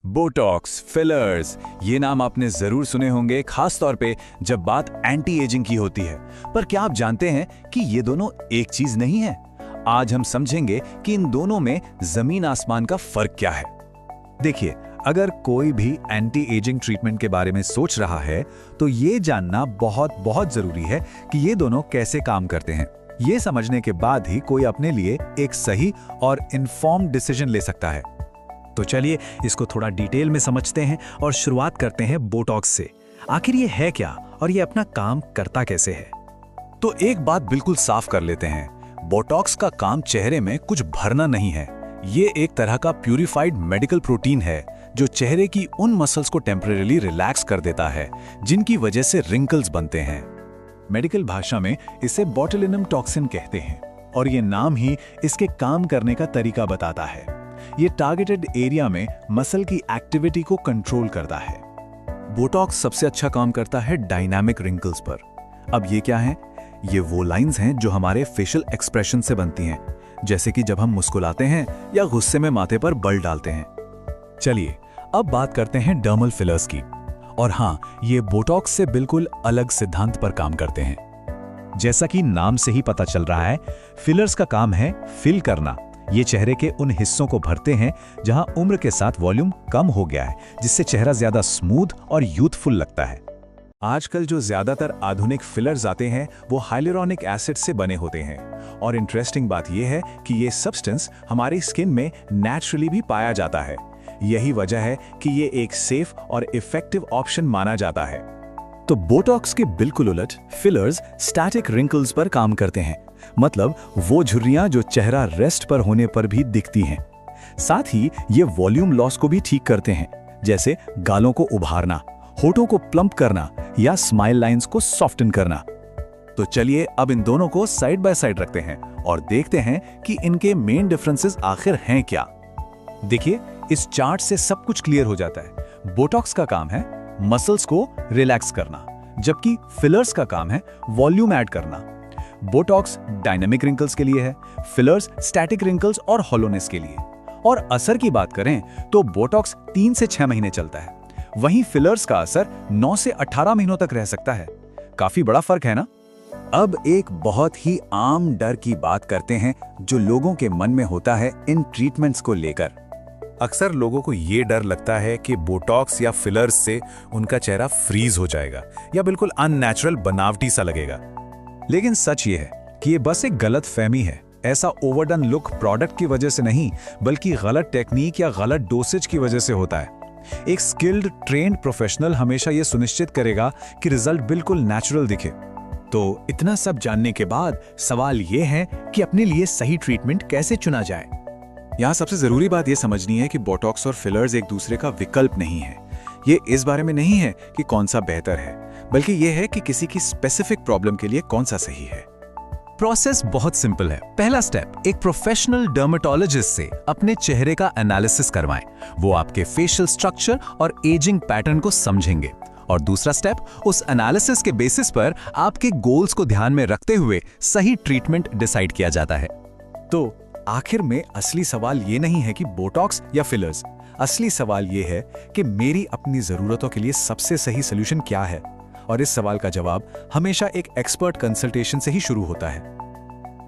Botox, fillers, ये नाम आपने जरूर सुने होंगे, खास तौर पे जब बात एंटी एजिंग की होती है। पर क्या आप जानते हैं कि ये दोनों एक चीज नहीं है? आज हम समझेंगे कि इन दोनों में जमीन आसमान का फर्क क्या है। देखिए, अगर कोई भी एंटी एजिंग ट्रीटमेंट के बारे में सोच रहा है तो ये जानना बहुत बहुत जरूरी है कि ये दोनों कैसे काम करते हैं। ये समझने के बाद ही कोई अपने लिए एक सही और इन्फॉर्म्ड डिसीजन ले सकता है। तो चलिए इसको थोड़ा डिटेल में समझते हैं और शुरुआत करते हैं बोटॉक्स से। आखिर ये है क्या और ये अपना काम करता कैसे है? तो एक बात बिल्कुल साफ कर लेते हैं, बोटॉक्स का काम चेहरे में कुछ भरना नहीं है। ये एक तरह का प्यूरिफाइड मेडिकल प्रोटीन है जो चेहरे की उन मसल्स को टेम्परेरीली रिलैक्स कर देता है जिनकी वजह से रिंकल्स बनते हैं। मेडिकल भाषा में इसे बोटुलिनम टॉक्सिन कहते हैं और ये नाम ही इसके काम करने का तरीका बताता है। ये टारगेटेड एरिया में मसल की एक्टिविटी को कंट्रोल करता है। बोटॉक्स सबसे अच्छा काम करता है डायनामिक रिंकल्स पर। अब ये क्या है? ये वो लाइंस हैं जो हमारे फेशियल एक्सप्रेशन से बनती हैं, जैसे कि जब हम मुस्कुराते हैं या गुस्से में माथे पर बल डालते हैं। चलिए अब बात करते हैं डर्मल फिलर्स की। और हाँ, ये बोटॉक्स से बिल्कुल अलग सिद्धांत पर काम करते हैं। जैसा कि नाम से ही पता चल रहा है, फिलर्स का काम है फिल करना। ये चेहरे के उन हिस्सों को भरते हैं जहां उम्र के साथ वॉल्यूम कम हो गया है, जिससे चेहरा ज्यादा स्मूथ और यूथफुल लगता है। आजकल जो ज्यादातर आधुनिक फिलर्स आते हैं वो हाइलुरोनिक एसिड से बने होते हैं। और इंटरेस्टिंग बात यह है कि ये सब्सटेंस हमारी स्किन में नेचुरली भी पाया जाता है। यही वजह है कि ये एक सेफ और इफेक्टिव ऑप्शन माना जाता है। तो बोटॉक्स के बिल्कुल उलट फिलर्स स्टैटिक रिंकल्स पर काम करते हैं, मतलब वो झुर्रियां जो चेहरा रेस्ट पर होने पर भी दिखती हैं। साथ ही ये वॉल्यूम लॉस को भी ठीक करते हैं, जैसे गालों को उभारना, होठों को प्लम्प करना या स्माइल लाइंस को सॉफ्टन करना। तो चलिए अब इन दोनों को साइड बाय साइड रखते हैं और देखते हैं कि इनके मेन डिफरेंसेस आखिर हैं क्या। देखिए, इस चार्ट से सब कुछ क्लियर हो जाता है। बोटॉक्स का काम है मसल्स को रिलैक्स करना, जबकि फिलर्स का काम है वॉल्यूम ऐड करना। बोटॉक्स डायनामिक रिंकल्स के लिए है, फिलर्स स्टैटिक रिंकल्स और हॉलोनेस के लिए। और असर की बात करें तो बोटॉक्स 3 से 6 महीने चलता है, वहीं फिलर्स का असर 9 से 18 महीनों तक रह सकता है। काफी बड़ा फर्क है ना? अब एक बहुत ही आम डर की बात करते हैं जो लोगों के मन में होता है इन ट्रीटमेंट्स को लेकर। अक्सर लोगों को ये डर लगता है कि बोटॉक्स या फिलर्स से उनका चेहरा फ्रीज हो जाएगा या बिल्कुल अननेचुरल बनावटी सा लगेगा। लेकिन सच ये है कि ये बस एक गलत फहमी है। ऐसा ओवरडन लुक प्रोडक्ट की वजह से नहीं, बल्कि गलत टेक्निक या गलत डोसेज की वजह से होता है। एक स्किल्ड ट्रेन्ड प्रोफेशनल हमेशा ये सुनिश्चित करेगा कि रिजल्ट बिल्कुल नेचुरल दिखे। तो इतना सब जानने के बाद सवाल ये है कि अपने लिए सही ट्रीटमेंट कैसे चुना जाए। यहाँ सबसे जरूरी बात यह समझनी है कि बोटॉक्स और फिलर्स एक दूसरे का विकल्प नहीं है। ये इस बारे में नहीं है कि कौन सा बेहतर है, बल्कि यह है कि किसी की स्पेसिफिक प्रॉब्लम के लिए कौन सा सही है। प्रोसेस बहुत सिंपल है। पहला स्टेप, एक प्रोफेशनल डर्मेटोलॉजिस्ट से अपने चेहरे का एनालिसिस करवाएं। वो आपके फेशियल स्ट्रक्चर और एजिंग पैटर्न को समझेंगे। और दूसरा स्टेप, उस एनालिसिस के बेसिस पर आपके गोल्स को ध्यान में रखते हुए सही ट्रीटमेंट डिसाइड किया जाता है। तो आखिर में असली सवाल ये नहीं है कि बोटॉक्स या फिलर्स। असली सवाल ये है कि मेरी अपनी जरूरतों के लिए सबसे सही सोल्यूशन क्या है। और इस सवाल का जवाब हमेशा एक एक्सपर्ट कंसल्टेशन से ही शुरू होता है।